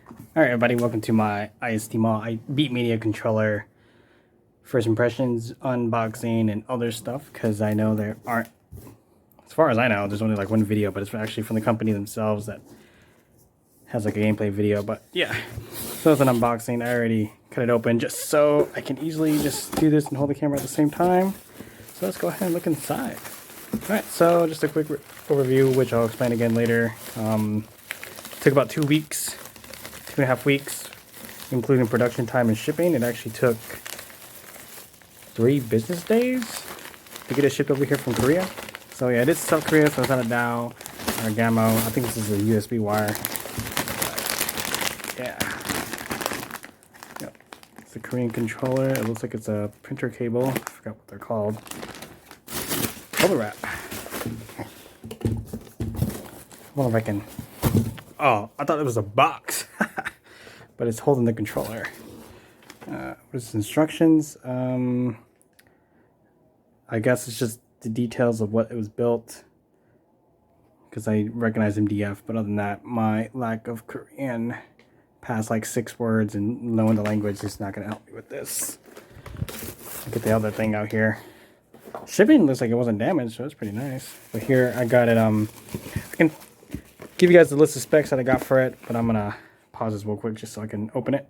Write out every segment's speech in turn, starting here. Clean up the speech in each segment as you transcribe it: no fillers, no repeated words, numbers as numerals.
Alright everybody, welcome to my IST Mall Beatmania Controller first impressions, unboxing, and other stuff, because I know there aren't, as far as I know, there's only like one video, but it's actually from the company themselves that has like a gameplay video. But yeah, so it's an unboxing. I already cut it open just so I can easily just do this and hold the camera at the same time. So let's go ahead and look inside. Alright, so just a quick overview, which I'll explain again later. Took about 2 weeks, 2.5 weeks, including production time and shipping. It actually took 3 business days to get it shipped over here from Korea. So yeah, it is South Korea, so it's not a DAO or a Gamo. I think this is a USB wire. But yeah. Yep. It's a Korean controller. It looks like it's a printer cable. I forgot what they're called. Bubble wrap. I wonder if I can... Oh, I thought it was a box. But it's holding the controller. What is instructions? I guess it's just the details of what it was built, because I recognize MDF, but other than that, my lack of Korean past like 6 words and knowing the language is not going to help me with this. I'll get the other thing out here. Shipping looks like it wasn't damaged, so it's pretty nice. But here I got it. I can give you guys the list of specs that I got for it, but I'm gonna pause this real quick just so I can open it.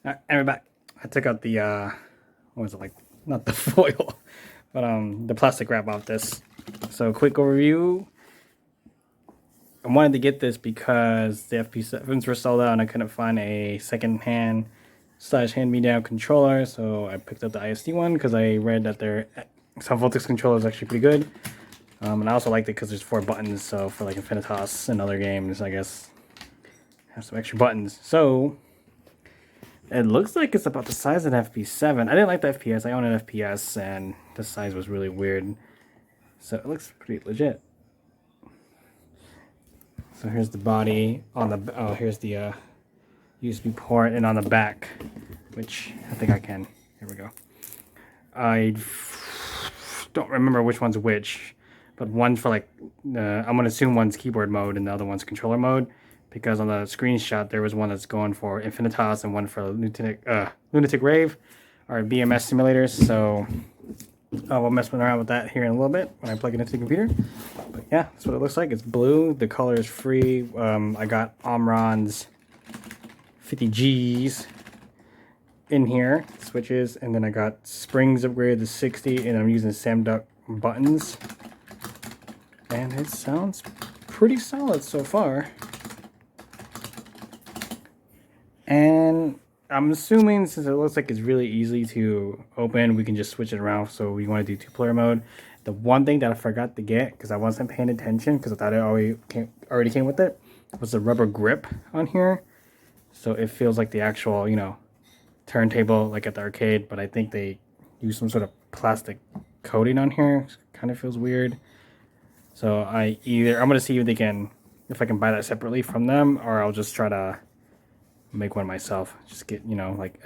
Alright, and we're back. I took out the what was it, like, not the foil, but the plastic wrap off this. So quick overview. I wanted to get this because the FP7s were sold out and I couldn't find a second-hand / hand-me-down controller, so I picked up the IST one because I read that their Samduck controller is actually pretty good. And I also liked it because there's 4 buttons, so for like Infinitas and other games, I guess, have some extra buttons. So it looks like it's about the size of an FP7. I didn't like the FPS. I own an FPS, and the size was really weird. So it looks pretty legit. So here's the body on the... Oh, here's the USB port, and on the back, which I think I can. Here we go. I don't remember which one's which, but one's for like... I'm going to assume one's keyboard mode and the other one's controller mode, because on the screenshot there was one that's going for Infinitas and one for Lunatic Rave, or BMS simulators. So we'll mess around with that here in a little bit when I plug it into the computer. But yeah, that's what it looks like. It's blue. The color is free. I got Omron's 50Gs in here, switches, and then I got springs upgraded to 60, and I'm using Samduck Buttons. And it sounds pretty solid so far. And I'm assuming, since it looks like it's really easy to open, we can just switch it around. So we want to do 2-player mode. The one thing that I forgot to get, because I wasn't paying attention, because I thought it already came with it, was the rubber grip on here. So it feels like the actual, you know, turntable like at the arcade, but I think they use some sort of plastic coating on here. Kind of feels weird. So I'm gonna see if I can buy that separately from them, or I'll just try to make one myself. Just get, you know, like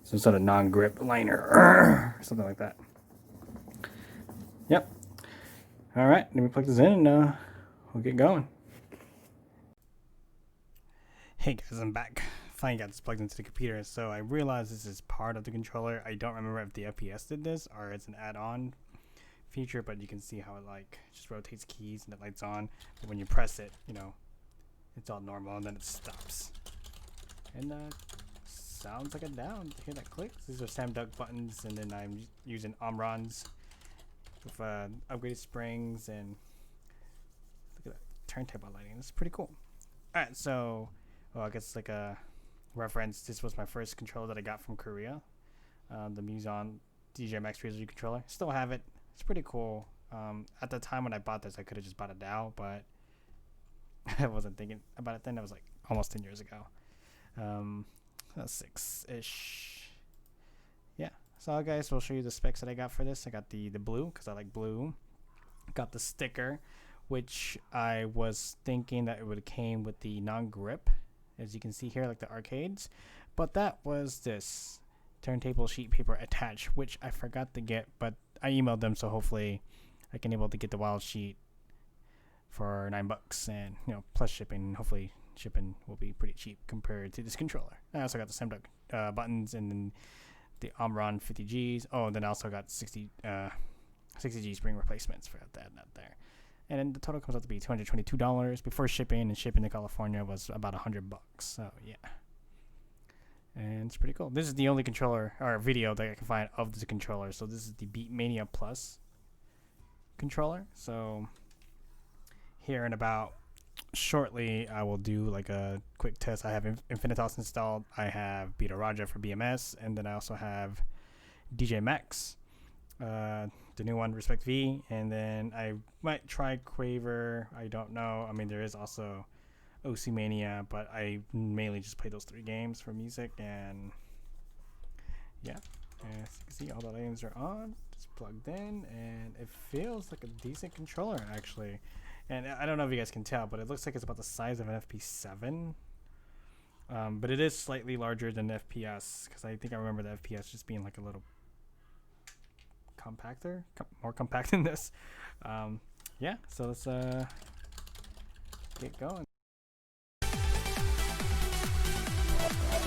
some sort of non-grip liner or something like that. Yep. All right, let me plug this in and we'll get going. Hey guys, I'm back. Finally got this plugged into the computer. So I realized this is part of the controller. I don't remember if the FPS did this or it's an add-on feature, but you can see how it like just rotates keys and it lights on. But when you press it, you know, it's all normal and then it stops. And sounds like a down. Hear that click? These are Samduck buttons, and then I'm using Omrons with upgraded springs, and look at that turntable lighting. It's pretty cool. Alright, so I guess like a reference, this was my first controller that I got from Korea. The Muson DJ Max 3 controller. Still have it. It's pretty cool. At the time when I bought this, I could have just bought a DAO, but I wasn't thinking about it then. That was like almost 10 years ago. 6-ish. Yeah. So guys, we'll show you the specs that I got for this. I got the blue, because I like blue. Got the sticker, which I was thinking that it would have came with the non-grip, as you can see here, like the arcades. But that was this turntable sheet paper attached, which I forgot to get, but I emailed them, so hopefully I can able to get the wild sheet for $9, and plus shipping. Hopefully shipping will be pretty cheap compared to this controller. I also got the Samduck buttons, and then the Omron 50Gs. Oh, and then I also got 60G spring replacements. Forgot that, not there. And then the total comes out to be $222 before shipping, and shipping to California was about $100. So yeah, and it's pretty cool. This is the only controller or video that I can find of this controller. So this is the Beatmania Plus controller. So here in about shortly, I will do like a quick test. I have Infinitas installed. I have Beta Raja for BMS, and then I also have DJ Max, the new one, Respect V, and then I might try Quaver. I don't know. I mean, there is also OC Mania, but I mainly just play those 3 games for music, and yeah, as you can see, all the items are on, just plugged in, and it feels like a decent controller actually. And I don't know if you guys can tell, but it looks like it's about the size of an FP7. But it is slightly larger than the FPS, because I think I remember the FPS just being like a little compactor, more compact than this. Yeah, so let's get going.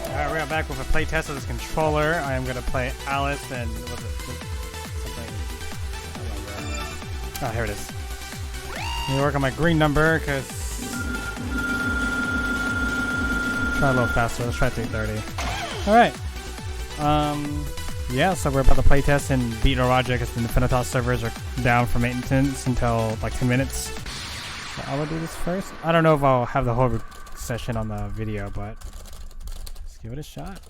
Alright, we are back with a play test of this controller. I am going to play Alice and something. Oh, here it is. Let me work on my green number, because try a little faster. Let's try 330. Alright. Yeah, so we're about to play test in Beta Raja, because the Infinitas servers are down for maintenance until like 10 minutes. So I will do this first. I don't know if I'll have the whole session on the video, but let's give it a shot.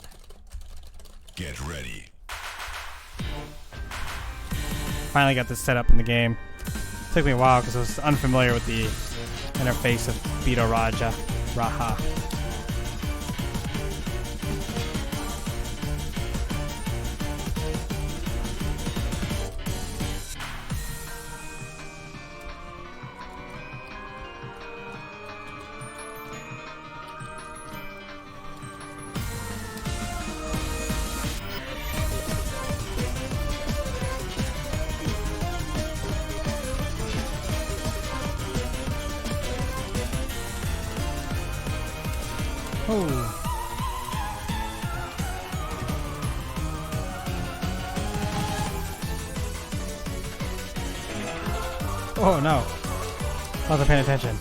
Get ready. Finally got this set up in the game. Took me a while because I was unfamiliar with the interface of Beta Raja. Oh. Oh no. I wasn't paying attention.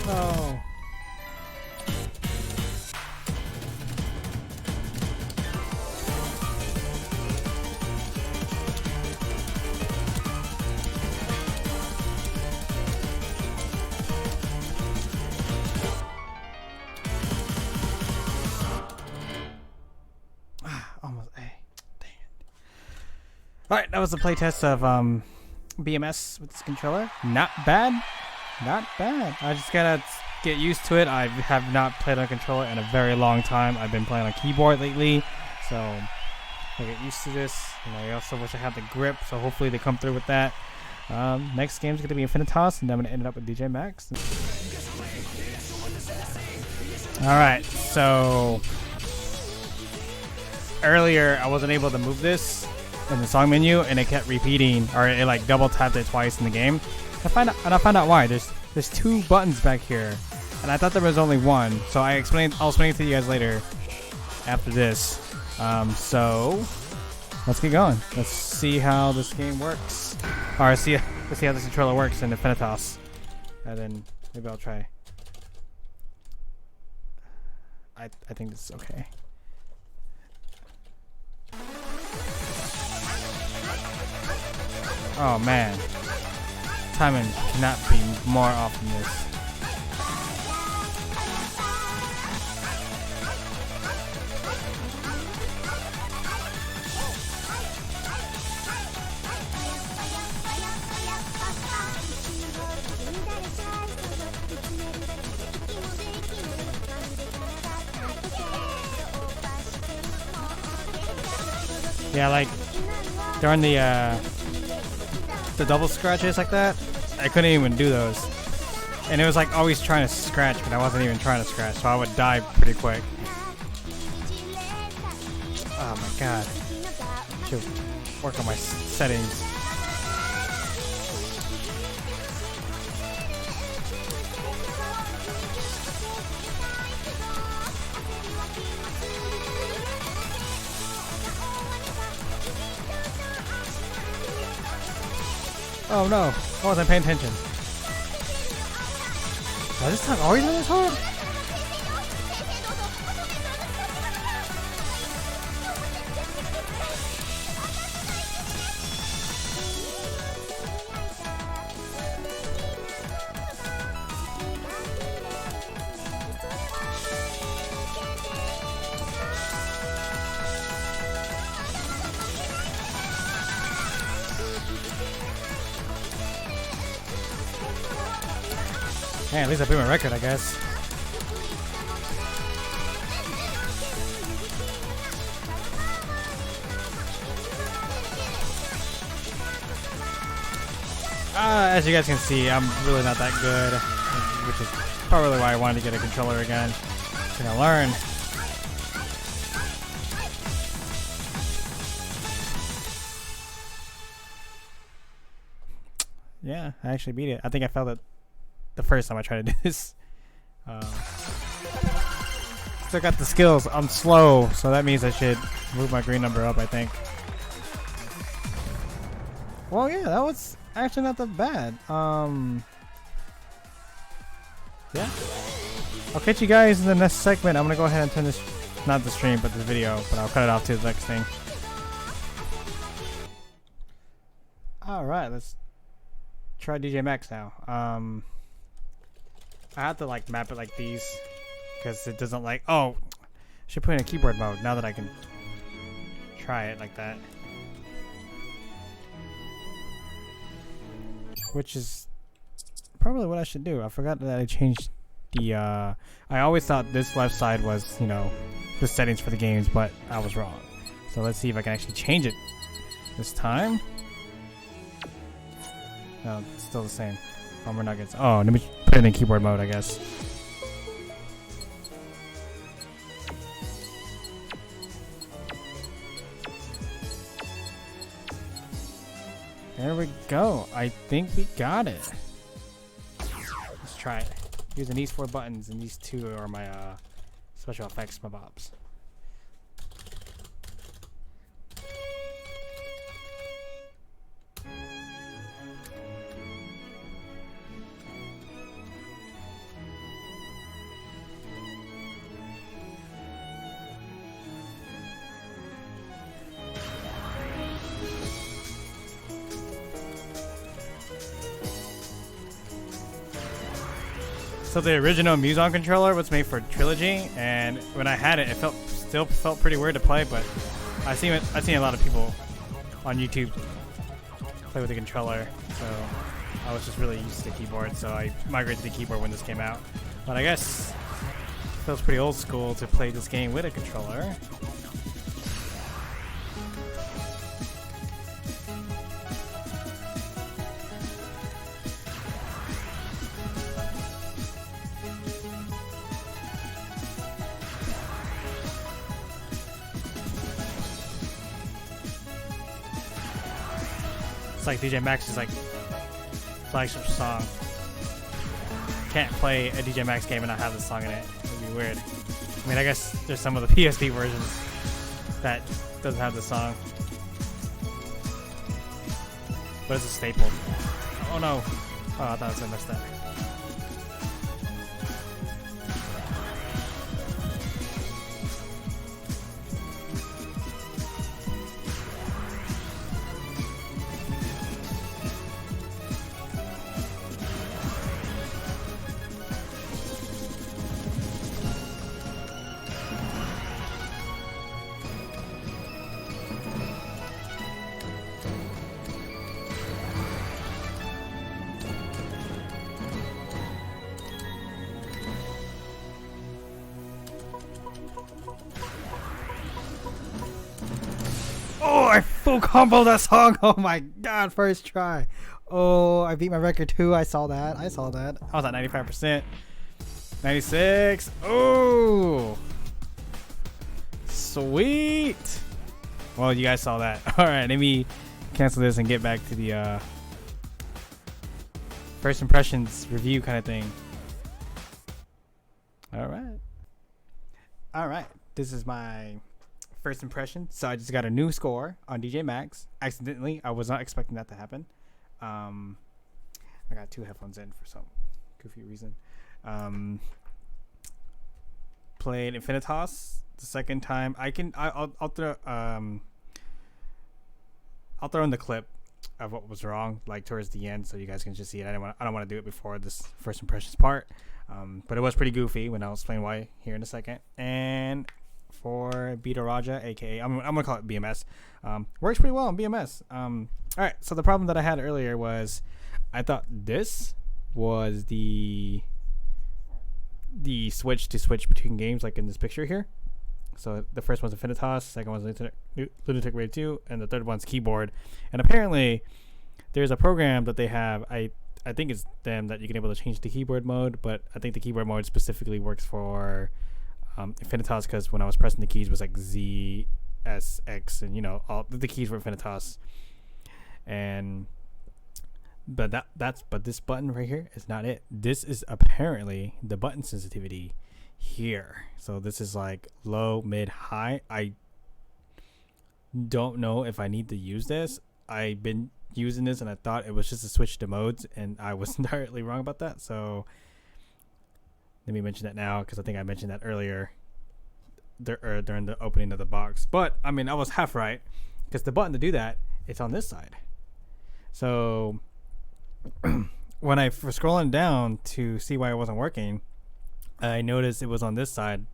Oh. Almost. Dang it. Alright, that was the playtest of BMS with this controller. Not bad. Not bad. I just gotta get used to it. I have not played on a controller in a very long time. I've been playing on keyboard lately, so I get used to this. And I also wish I had the grip, so hopefully they come through with that. Next game's gonna be Infinitas, and then I'm gonna end it up with DJ Max. Alright, so earlier I wasn't able to move this in the song menu, and it kept repeating, or it like double tapped it twice in the game. I found out why. There's 2 buttons back here and I thought there was only one. So I'll explain it to you guys later after this. So let's get going. Let's see how this game works. Or let's see how this controller works in Infinitas. And then maybe I'll try. I think this is okay. Oh man. Timing cannot be more off than this. Yeah, like during the double scratches like that, I couldn't even do those, and it was like always trying to scratch, but I wasn't even trying to scratch, so I would die pretty quick. Oh my god! Should work on my settings. Oh no, I wasn't paying attention. Is this time always been this hard? Hey, at least I beat my record, I guess. As you guys can see, I'm really not that good, which is probably why I wanted to get a controller again. I'm gonna learn. Yeah, I actually beat it. I think I felt it the first time I tried to do this. Still got the skills. I'm slow, so that means I should move my green number up, I think. Well, yeah, that was actually not that bad. Yeah. I'll catch you guys in the next segment. I'm gonna go ahead and turn this, not the stream, but the video, but I'll cut it off to the next thing. Alright, let's try DJ Max now. I have to like map it like these because it doesn't like. Oh, I should put in a keyboard mode now that I can try it like that. Which is probably what I should do. I forgot that I changed the. I always thought this left side was, you know, the settings for the games, but I was wrong. So let's see if I can actually change it this time. No, it's still the same. Bomber nuggets. Oh, let me put it in keyboard mode, I guess. There we go. I think we got it. Let's try it. Using these 4 buttons, and these 2 are my special effects mobs. So the original Muson controller was made for Trilogy, and when I had it, it still felt pretty weird to play. But I've seen a lot of people on YouTube play with the controller, so I was just really used to the keyboard. So I migrated to the keyboard when this came out. But I guess it feels pretty old school to play this game with a controller. Like DJ Max's like flagship song. can't play a DJ Max game and not have this song in it. It'd be weird. I mean, I guess there's some of the PSP versions that doesn't have the song, but it's a staple. Oh no! Oh, I thought I was gonna mess that. Oh, I full combo that song. Oh my god, first try. Oh, I beat my record too. I saw that. I was at 95%. 96. Oh. Sweet. Well, you guys saw that. All right, let me cancel this and get back to the first impressions review kind of thing. All right. This is my first impression. So I just got a new score on DJ Max accidentally. I was not expecting that to happen. I got 2 headphones in for some goofy reason. Played Infinitas the second time. I'll throw in the clip of what was wrong, like towards the end, so you guys can just see it. I don't want to do it before this first impressions part. But it was pretty goofy when I'll explain why here in a second. And for Beta Raja, aka I'm gonna call it BMS, works pretty well on BMS. All right, so the problem that I had earlier was I thought this was the switch to switch between games, like in this picture here. So the first one's Infinitas, second one's Lunatic Raid 2, and the third one's keyboard. And apparently there's a program that they have, I think it's them, that you can able to change the keyboard mode, but I think the keyboard mode specifically works for Infinitas, because when I was pressing the keys, it was like Z, S, X, and all the keys for Infinitas. But this button right here is not it. This is apparently the button sensitivity here. So this is like low, mid, high. I don't know if I need to use this. I've been using this and I thought it was just a switch to modes, and I was entirely wrong about that. So let me mention that now, because I think I mentioned that earlier during the opening of the box. But I mean, I was half right, because the button to do that, it's on this side. So when I was scrolling down to see why it wasn't working, I noticed it was on this side,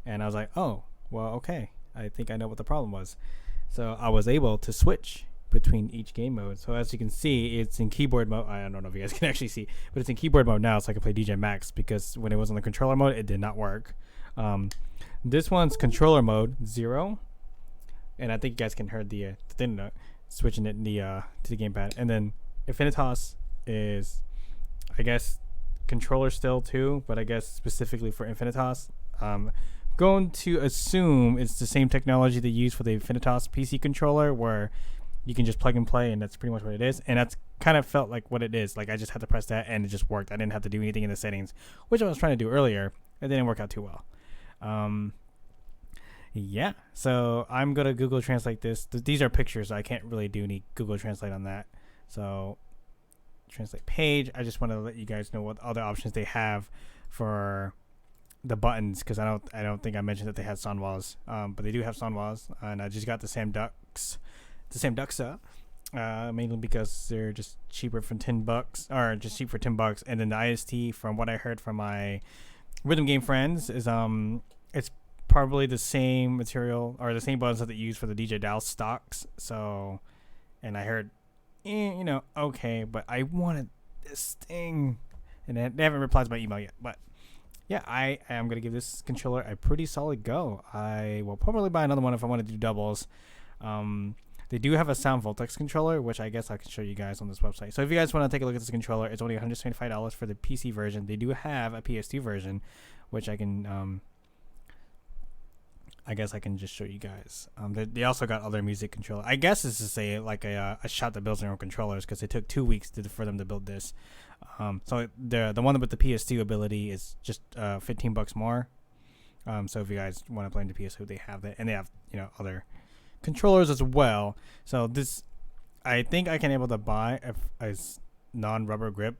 and I was like, oh, well, okay, I think I know what the problem was. So I was able to switch between each game mode. So as you can see, it's in keyboard mode. I don't know if you guys can actually see, but it's in keyboard mode now, so I can play DJ Max, because when it was on the controller mode, it did not work. This one's controller mode 0, and I think you guys can hear the thing switching it to the gamepad. And then Infinitas is, I guess, controller still too, but I guess specifically for Infinitas, going to assume it's the same technology they use for the Infinitas PC controller, where you can just plug and play, and that's pretty much what it is. And that's kind of felt like what it is. Like, I just had to press that and it just worked. I didn't have to do anything in the settings, which I was trying to do earlier. It didn't work out too well. Yeah, so I'm gonna Google Translate this. These are pictures, so I can't really do any Google Translate on that. So translate page. I just want to let you guys know what other options they have for the buttons, because I don't think I mentioned that they had Sanwas, but they do have Sanwas, and I just got the Samducks, mainly because they're just cheaper for $10, or just cheap for $10. And then the IST, from what I heard from my rhythm game friends, is it's probably the same material or the same buttons that they use for the DJ Dial stocks. So, and I heard, okay, but I wanted this thing, and they haven't replied to my email yet. But yeah, I am gonna give this controller a pretty solid go. I will probably buy another one if I want to do doubles. They do have a Sound Voltex controller, which I guess I can show you guys on this website. So if you guys want to take a look at this controller, it's only $125 for the PC version. They do have a PS2 version, which I can I guess I can just show you guys. They also got other music controller. I guess this is a shop that builds their own controllers, because it took 2 weeks for them to build this. So the one with the PS2 ability is just $15 more. So if you guys want to play in the PS2, they have that, and they have other controllers as well. So this, I think I can able to buy a non-rubber grip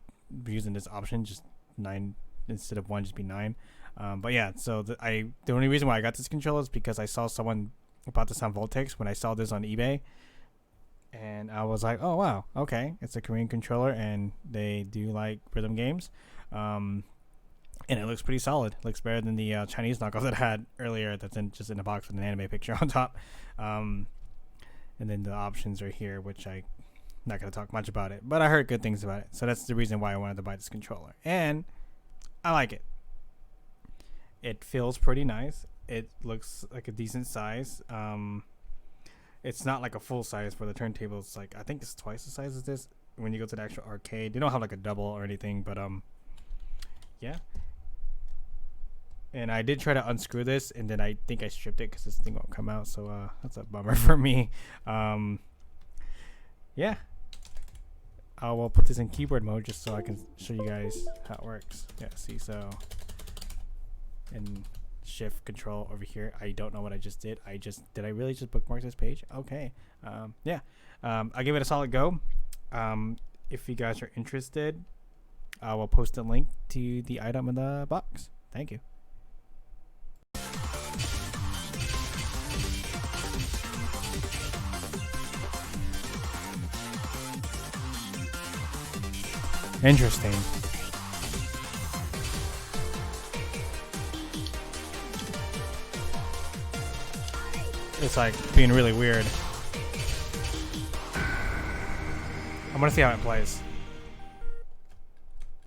using this option, just 9 instead of 1, just be 9. But yeah, so the only reason why I got this controller is because I saw someone about this on Voltex when I saw this on eBay, and I was like, oh wow, okay, it's a Korean controller and they do like rhythm games, and it looks pretty solid. It looks better than the Chinese knockoff that I had earlier, that's just in a box with an anime picture on top. And then the options are here, which I'm not going to talk much about it, but I heard good things about it, so that's the reason why I wanted to buy this controller, and I like it. It feels pretty nice. It looks like a decent size. It's not like a full size for the turntable. It's like, I think it's twice the size as this when you go to the actual arcade. They don't have like a double or anything, but yeah. And I did try to unscrew this, and then I think I stripped it because this thing won't come out, so that's a bummer for me. Yeah, I will put this in keyboard mode just so I can show you guys how it works. Yeah, see, so, and shift control over here. I don't know what I just did. Did I really just bookmark this page? Okay. Yeah, I'll give it a solid go. If you guys are interested, I will post a link to the item in the box. Thank you. Interesting. It's like being really weird. I'm gonna see how it plays.